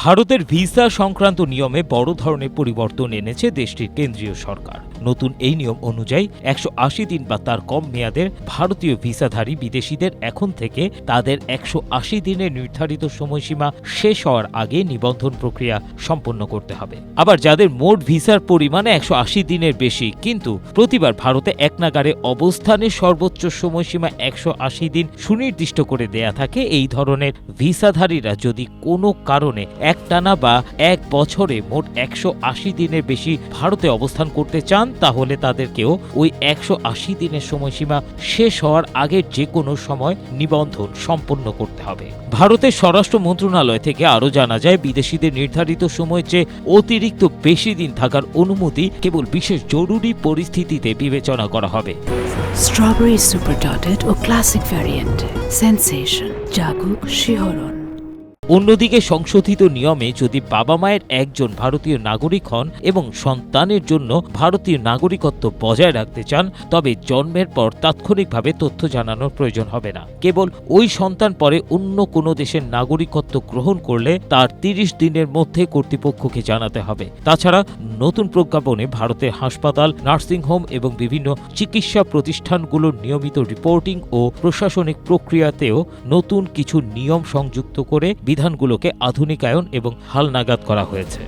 ভারতের ভিসা সংক্রান্ত নিয়মে বড় ধরনের পরিবর্তন এনেছে দেশটির কেন্দ্রীয় সরকার। নতুন এই নিয়ম অনুযায়ী ১৮০ দিন বা তার কম মেয়াদের ভারতীয় ভিসাধারী বিদেশিদের এখন থেকে তাদের ১৮০ দিনের নির্ধারিত সময়সীমা শেষ হওয়ার আগে নিবন্ধন প্রক্রিয়া সম্পন্ন করতে হবে। আবার যাদের মোট ভিসার পরিমাণ ১৮০ দিনের বেশি কিন্তু প্রতিবার ভারতে একনাগারে অবস্থানের সর্বোচ্চ সময়সীমা ১৮০ দিন সুনির্দিষ্ট করে দেয়া থাকে, এই ধরনের ভিসাধারীরা যদি কোনো কারণে একটানা বা এক বছরে মোট ১৮০ দিনের বেশি ভারতে অবস্থান করতে চান তাহলে তাদেরকেও ওই ১৮০ দিনের সময়সীমা শেষ হওয়ার আগের যে কোনো সময় নিবন্ধন সম্পন্ন করতে হবে। ভারতের স্বরাষ্ট্র মন্ত্রণালয় থেকে আরও জানা যায়, বিদেশিদের নির্ধারিত সময়ের চেয়ে অতিরিক্ত বেশি দিন থাকার অনুমতি কেবল বিশেষ জরুরি পরিস্থিতিতে বিবেচনা করা হবে। স্ট্রবেরি সুপার ডটেড ও ক্লাসিক ভ্যারিয়েন্টে সেন্সেশন জাগুক শিহরণ। অন্যদিকে সংশোধিত নিয়মে যদি বাবা মায়ের একজন ভারতীয় নাগরিক হন এবং সন্তানের জন্য ভারতীয় নাগরিকত্ব বজায় রাখতে চান, তবে জন্মের পর তাৎক্ষণিকভাবে তথ্য জানানোর প্রয়োজন হবে না। কেবল ওই সন্তান পরে অন্য কোনো দেশের নাগরিকত্ব গ্রহণ করলে তার ৩০ দিনের মধ্যে কর্তৃপক্ষকে জানাতে হবে। তাছাড়া নতুন প্রজ্ঞাপনে ভারতের হাসপাতাল, নার্সিংহোম এবং বিভিন্ন চিকিৎসা প্রতিষ্ঠানগুলোর নিয়মিত রিপোর্টিং ও প্রশাসনিক প্রক্রিয়াতেও নতুন কিছু নিয়ম সংযুক্ত করে বিধানগুলোকে আধুনিকায়ন এবং হালনাগাদ করা হয়েছে।